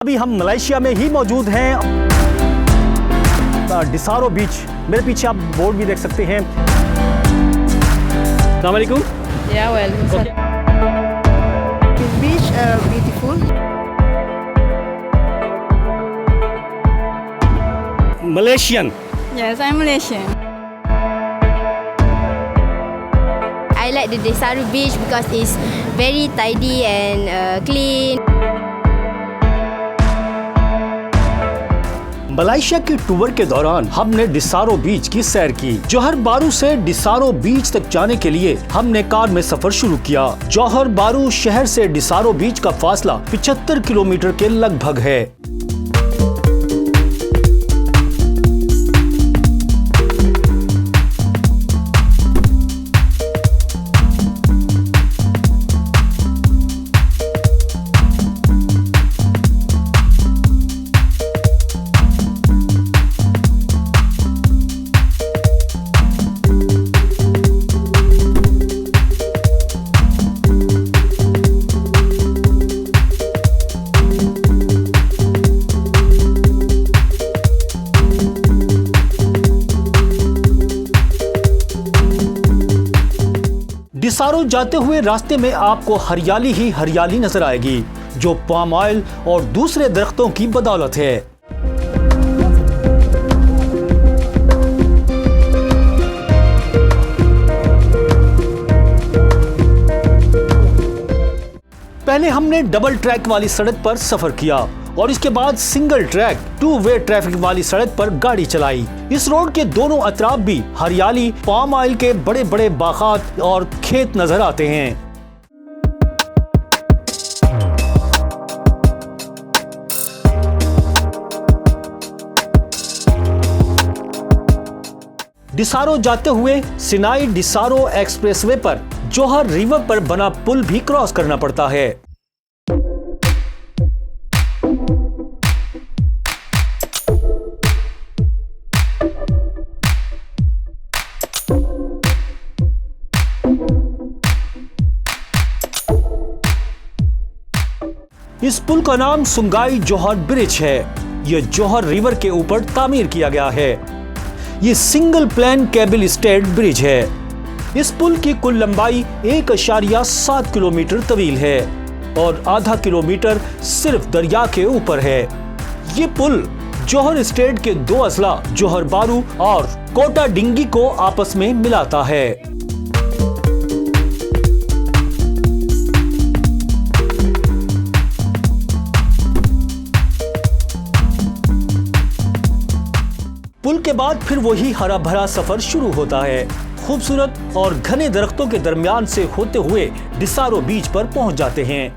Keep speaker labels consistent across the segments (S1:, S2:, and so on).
S1: अभी हम मलेशिया में ही मौजूद हैं, डिसारू बीच। मेरे पीछे आप बोर्ड भी देख सकते हैं। अस्सलाम वालेकुम।
S2: Yeah, well, the beach beautiful.
S1: Malaysian.
S2: Yes, I'm Malaysian.
S3: I like the Desaru Beach because it's very tidy and clean.
S1: Malaysia के टूर के दौरान हमने डिसारू बीच की सैर की। जौहर बारू से डिसारू बीच तक जाने के लिए हमने कार में सफर शुरू किया। जौहर बारू शहर से डिसारू बीच का फासला 75 किलोमीटर के लगभग है। डिसारू जाते हुए रास्ते में आपको हरियाली ही हरियाली नजर आएगी, जो पाम ऑयल और दूसरे दरख्तों की बदौलत है। पहले हमने डबल ट्रैक वाली सड़क पर सफर किया और इसके बाद सिंगल ट्रैक 2 वे ट्रैफिक वाली सड़क पर गाड़ी चलाई। इस रोड के दोनों अतराफ भी हरियाली, पाम ऑयल के बड़े बड़े बागात और खेत नजर आते हैं। डिसारू जाते हुए सिनाई डिसारू एक्सप्रेसवे पर जोहर रिवर पर बना पुल भी क्रॉस करना पड़ता है। इस पुल का नाम सुंगाई जोहर ब्रिज है। यह जोहर रिवर के ऊपर तामीर किया गया है। यह single plane cable stayed bridge है। इस पुल की कुल लंबाई 1.7 किलोमीटर तवील है और आधा किलोमीटर सिर्फ दरिया के ऊपर है। ये पुल जोहर स्टेट के 2 अजला जोहर बारू और कोटा टिंगी को आपस में मिलाता है। पुल के बाद फिर वही हरा भरा सफर शुरू होता है। खूबसूरत और घने दरख्तों के दरमियान से होते हुए डिसारू बीच पर पहुंच जाते हैं।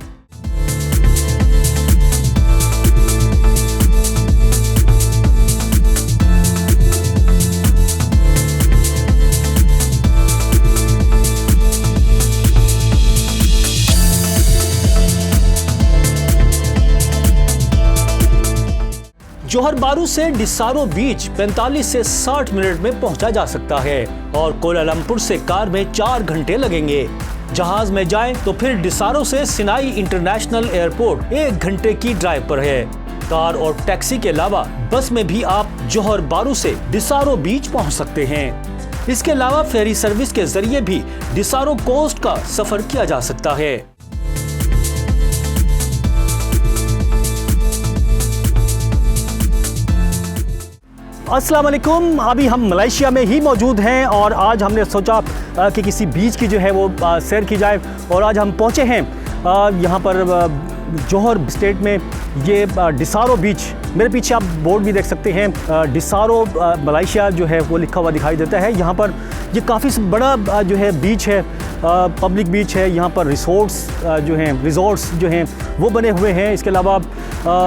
S1: जोहर बारू से डिसारू बीच 45 से 60 मिनट में पहुंचा जा सकता है और कोलालमपुर से कार में 4 घंटे लगेंगे। जहाज में जाएं तो फिर डिसारू से सिनाई इंटरनेशनल एयरपोर्ट 1 घंटे की ड्राइव पर है। कार और टैक्सी के अलावा बस में भी आप जोहर बारू से डिसारू बीच पहुंच सकते हैं। इसके अलावा फेरी सर्विस के जरिए भी डिसारू कोस्ट का सफर किया जा सकता है। अस्सलाम वालेकुम। अभी हम मलेशिया में ही मौजूद हैं और आज हमने सोचा कि किसी बीच की जो है वो सैर की जाए और आज हम पहुंचे हैं यहाँ पर जोहर स्टेट में। ये डिसारू बीच, मेरे पीछे आप बोर्ड भी देख सकते हैं। डिसारू मलेशिया जो है वो लिखा हुआ दिखाई देता है। यहाँ पर ये काफ़ी बड़ा जो है बीच है, पब्लिक बीच है। यहाँ पर रिज़ॉर्ट्स जो हैं वो बने हुए हैं। इसके अलावा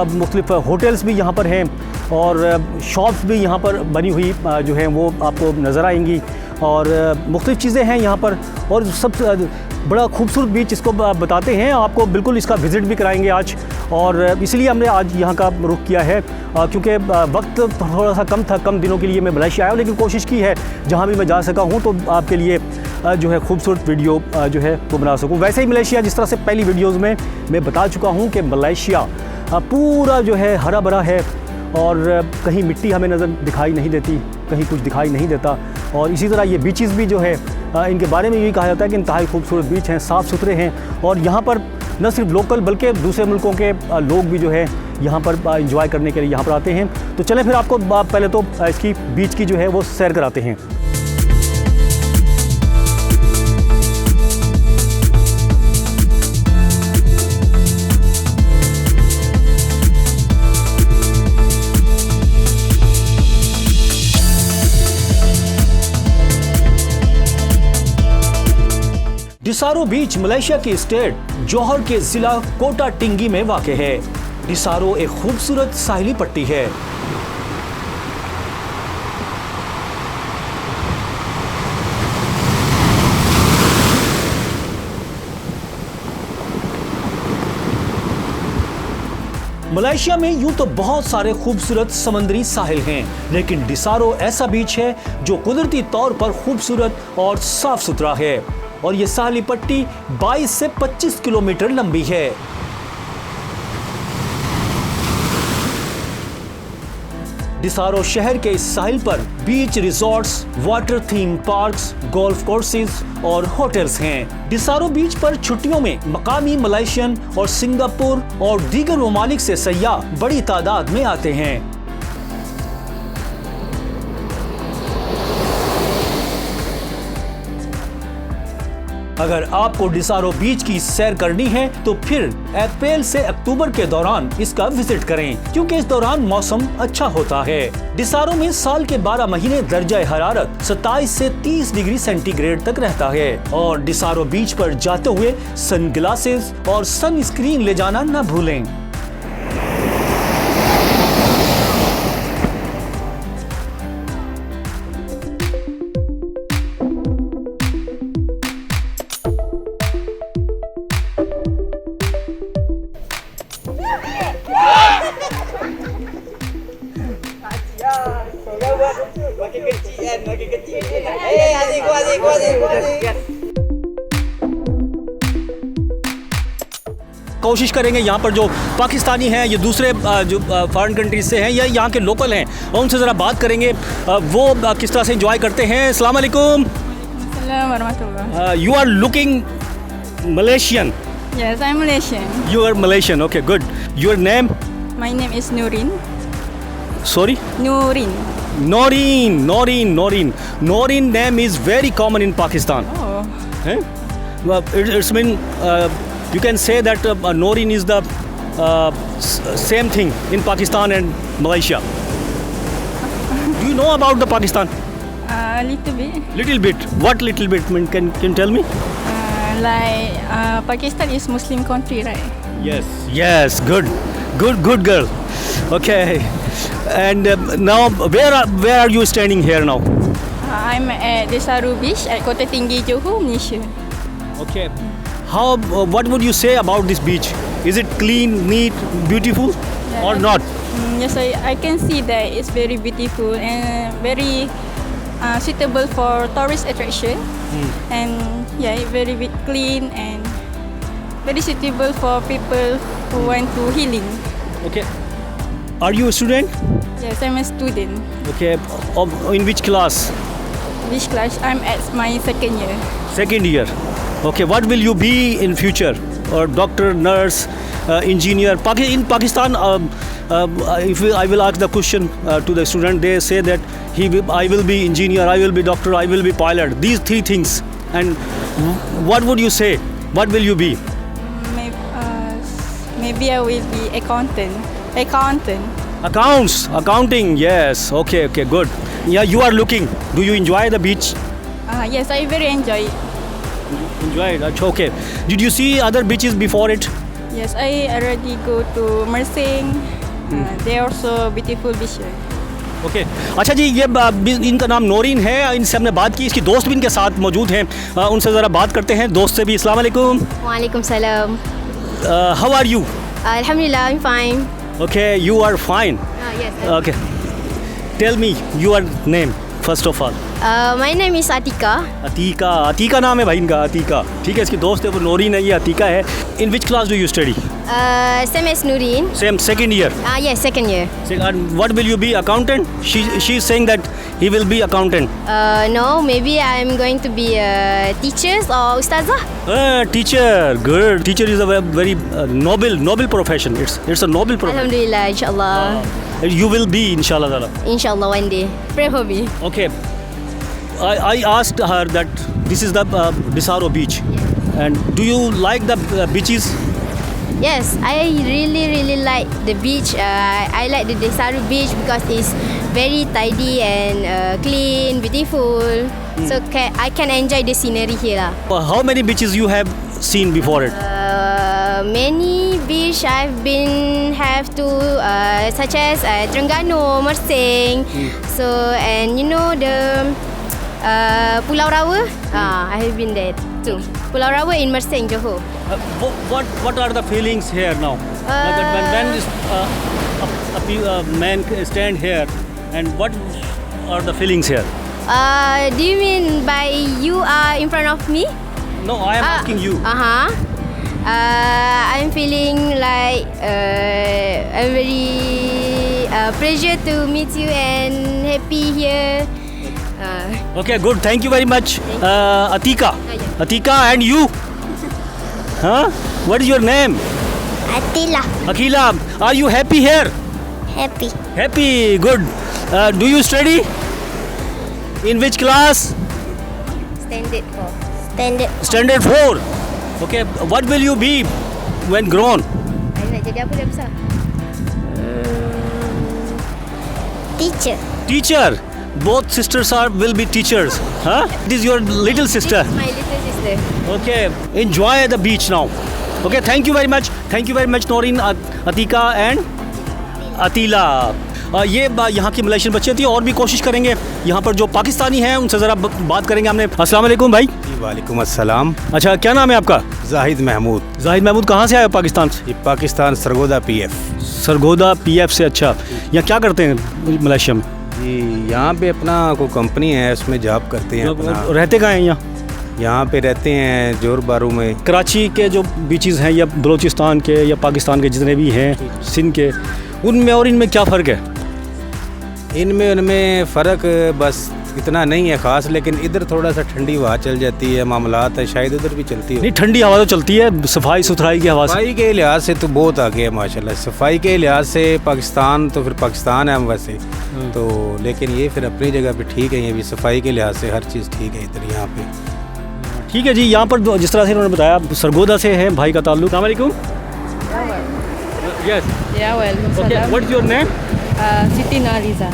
S1: मुख्तलिफ होटल्स भी यहाँ पर हैं और शॉप्स भी यहाँ पर बनी हुई जो हैं वो आपको नज़र आएंगी और मुख्तलिफ चीज़ें हैं यहाँ पर। और सब बड़ा खूबसूरत बीच इसको बताते हैं, आपको बिल्कुल इसका विज़िट भी कराएंगे आज। और इसलिए हमने आज यहाँ का रुख किया है क्योंकि वक्त थोड़ा सा कम था। कम दिनों के लिए मैं मलेशिया आया हूँ, लेकिन कोशिश की है जहाँ भी मैं जा सका हूँ तो आपके लिए जो है खूबसूरत वीडियो जो है वो बना सकूँ। वैसे ही मलेशिया, जिस तरह से पहली वीडियोज़ में मैं बता चुका हूँ कि मलेशिया पूरा जो है हरा भरा है और कहीं मिट्टी हमें नज़र दिखाई नहीं देती, कहीं कुछ दिखाई नहीं देता। और इसी तरह ये बीचेस भी जो है इनके बारे में यही कहा जाता है कि इंतहाई खूबसूरत बीच हैं, साफ़ सुथरे हैं और यहाँ पर न सिर्फ लोकल बल्कि दूसरे मुल्कों के लोग भी जो है यहाँ पर एंजॉय करने के लिए यहाँ पर आते हैं। तो चलें फिर आपको पहले तो इसकी बीच की जो है वो सैर कराते हैं। डिसारू बीच मलेशिया के स्टेट जौहर के जिला कोटा टिंगी में वाक़ है। डिसारू एक खूबसूरत साहिली पट्टी है। मलेशिया में यूं तो बहुत सारे खूबसूरत समंदरी साहिल हैं, लेकिन डिसारू ऐसा बीच है जो कुदरती तौर पर खूबसूरत और साफ सुथरा है और ये साहिली पट्टी 22 से 25 किलोमीटर लंबी है। डिसारू शहर के इस साहिल पर beach resorts, water theme parks, golf courses और होटल्स हैं। डिसारू बीच पर छुट्टियों में मकामी मलेशियन और सिंगापुर और दीगर ममालिक से सयाह बड़ी तादाद में आते हैं। अगर आपको डिसारू बीच की सैर करनी है तो फिर अप्रैल से अक्टूबर के दौरान इसका विजिट करें, क्योंकि इस दौरान मौसम अच्छा होता है। डिसारू में साल के 12 महीने दर्जा हरारत 27 से 30 डिग्री सेंटीग्रेड तक रहता है और डिसारू बीच पर जाते हुए सनग्लासेस और सनस्क्रीन ले जाना न भूलें। कोशिश करेंगे यहाँ पर जो पाकिस्तानी हैं, ये दूसरे जो फॉरेन कंट्रीज से हैं या यहाँ के लोकल हैं, और उनसे ज़रा बात करेंगे वो किस तरह से एंजॉय करते हैं। अस्सलाम वालेकुम। You are looking Malaysian?
S2: Yes, I'm Malaysian.
S1: You are Malaysian, okay, good. Your name?
S2: My name is Nurin.
S1: Sorry?
S2: Nurin.
S1: Noreen name is very common in Pakistan.
S2: Oh.
S1: Eh? Well, it's mean you can say that Noreen is the same thing in Pakistan and Malaysia. Do you know about the Pakistan?
S2: A little bit.
S1: Little bit. What little bit? I mean, can you tell me?
S2: Pakistan is Muslim country, right?
S1: Yes. Good girl. Okay. And now, where are you standing here now?
S2: I'm at Desaru Beach at Kota Tingi Johor, Malaysia.
S1: Okay. What would you say about this beach? Is it clean, neat, beautiful, or not?
S2: Yes, I can see that it's very beautiful and very suitable for tourist attraction. And yeah, very clean and very suitable for people who want to healing.
S1: Okay. Are you a student?
S2: Yes, I'm a student.
S1: Okay. In which class?
S2: Which class? I'm at my second year.
S1: Second year. Okay. What will you be in future? Or doctor, nurse, engineer? In Pakistan, if I will ask the question to the student, they say that I will be engineer, I will be doctor, I will be pilot. These three things. And what would you say? What will you be?
S2: Maybe I will be accountant.
S1: Accounting, yes. Okay, good. Yeah, you are looking. Do you enjoy the beach?
S2: Yes, I very enjoy it.
S1: Enjoy it, okay. Did you see other beaches before it?
S2: Yes, I already go to Mersing. They are also beautiful beaches.
S1: Okay अच्छा जी, ये इनका नाम नौरीन है, इनसे हमने बात की, इसकी दोस्त भी इनके साथ मौजूद हैं, उनसे ज़रा बात करते हैं, दोस्त से भी। अस्सलाम वालेकुम।
S3: वालेकुम सलाम।
S1: How are you?
S3: Alhamdulillah, I'm fine.
S1: Okay, you are fine.
S3: Yes.
S1: Okay. Tell me your name first of all.
S3: My name is Atika.
S1: Atika नाम है भाई इनका, अतीका। ठीक है, इसकी दोस्त है वो नौरीन है, ये अतीका है। In which class do you study?
S3: Same as Nurin.
S1: Same, second year.
S3: Yes, second year.
S1: And what will you be, accountant? She is saying that he will be accountant.
S3: No, maybe I'm going to be a teacher or ustazah.
S1: Teacher, good. Teacher is a very noble profession. It's a noble profession.
S3: Alhamdulillah, inshallah.
S1: You will be, inshallah ta'ala.
S3: Inshallah, one day. Pray for me.
S1: Okay. I asked her that this is the Desaru Beach. And do you like the beaches?
S3: Yes, I really like the beach. I like the Desaru Beach because it's very tidy and clean, beautiful. So I can enjoy the scenery here lah.
S1: How many beaches you have seen before it?
S3: Many beach I've been have to such as Terengganu, Mersing. So and you know the Pulau Rawa. I have been there too. Pulau Rawa in Mersing, Johor.
S1: What are the feelings here now? When man stand here, and what are the feelings here?
S3: Do you mean by you are in front of me?
S1: No, I am asking you.
S3: I'm feeling like I'm very pleasure to meet you and happy here.
S1: Okay, good. Thank you very much, Atika.
S3: yes.
S1: Atika, and you? Huh? What is your name?
S4: Atila.
S1: Akila. Are you happy here?
S4: Happy.
S1: Happy. Good. Do you study? In which class?
S3: Standard 4.
S4: Standard.
S1: Standard 4. Okay. What will you be when grown?
S3: I nak jadi apa dah besar?
S4: Teacher.
S1: Teacher. Both sisters will be teachers. Huh? This is your little sister.
S3: My little sister.
S1: Okay. Enjoy the beach now. Okay. Thank you very much. Thank you very much, Noreen, Atika and Atila. ये यहाँ की Malaysian बच्चे थी और भी कोशिश करेंगे यहाँ पर जो पाकिस्तानी हैं उनसे ज़रा बात करेंगे हमने। अस्सलाम वालेकुम भाई।
S5: वालेकुम अस्सलाम।
S1: अच्छा, क्या नाम है आपका?
S5: जाहिद महमूद।
S1: जाहिद महमूद कहाँ से आए हो पाकिस्तान से?
S5: ये पाकिस्तान सरगोदा पीएफ।
S1: सरगोदा पीएफ से। अच्छा, यहाँ क्या करते हैं मलेशिया में?
S5: जी, यहाँ पे अपना कोई कंपनी है, उसमें जॉब करते हैं।
S1: रहते कहाँ हैं यहाँ?
S5: यहाँ पे रहते हैं जोर बारू में।
S1: कराची के जो बीचेस हैं या बलूचिस्तान के या पाकिस्तान के जितने भी हैं, सिंध के, उनमें और इनमें क्या फ़र्क है?
S5: इनमें उनमें फ़र्क बस इतना नहीं है ख़ास, लेकिन इधर थोड़ा सा ठंडी हवा चल जाती है, मामलात है, शायद उधर भी चलती है।
S1: नहीं, ठंडी हवा तो चलती है, सफाई सुथराई की हवा।
S5: सफाई के लिहाज से तो बहुत आगे है माशाल्लाह। सफाई के लिहाज से पाकिस्तान तो फिर पाकिस्तान है हम वैसे तो, लेकिन ये फिर अपनी जगह पे ठीक है। ये भी सफाई के लिहाज से हर चीज़ ठीक है इधर यहाँ पे।
S1: ठीक है जी। यहाँ पर जिस तरह से उन्होंने बताया सरगोदा से है भाई का ताल्लुक। अस्सलाम वालेकुम। Yes.
S6: Yeah, well.
S1: Okay. What's your name?
S6: Siti Nariza.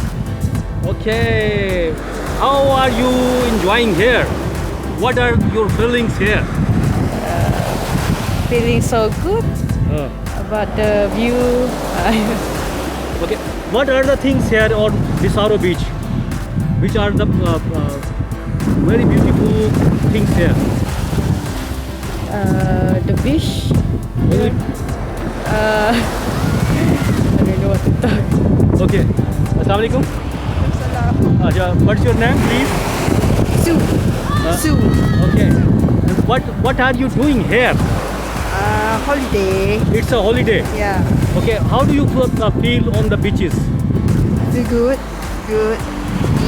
S1: Okay. How are you enjoying here? What are your feelings here?
S6: Feeling so good about the view.
S1: Okay. What are the things here on Desaru Beach? Which are the very beautiful things here?
S6: The beach. I don't know what to talk.
S1: Okay. Assalamu alaikum. What's your name, please?
S6: Sue. Sue.
S1: Okay. What are you doing here?
S6: Holiday.
S1: It's a holiday.
S6: Yeah.
S1: Okay. How do you feel on the beaches?
S6: Good. Good.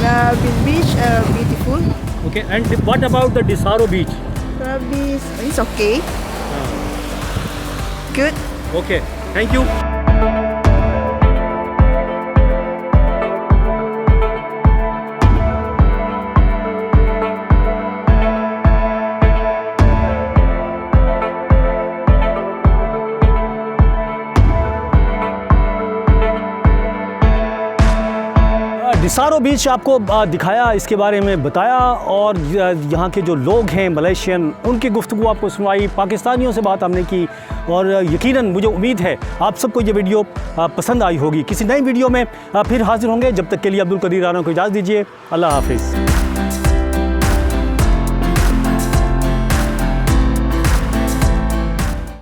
S6: The beach beautiful.
S1: Okay. And what about the Desaru Beach?
S6: Probably it's okay. Good.
S1: Okay. Thank you. डिसारू बीच आपको दिखाया, इसके बारे में बताया और यहाँ के जो लोग हैं मलेशियन, उनकी गुफ्तगू आपको सुनाई, पाकिस्तानियों से बात हमने की और यकीनन मुझे उम्मीद है आप सबको ये वीडियो पसंद आई होगी। किसी नई वीडियो में फिर हाजिर होंगे। जब तक के लिए अब्दुल कदीर राना को इजाज़त दीजिए। अल्लाह हाफिज़।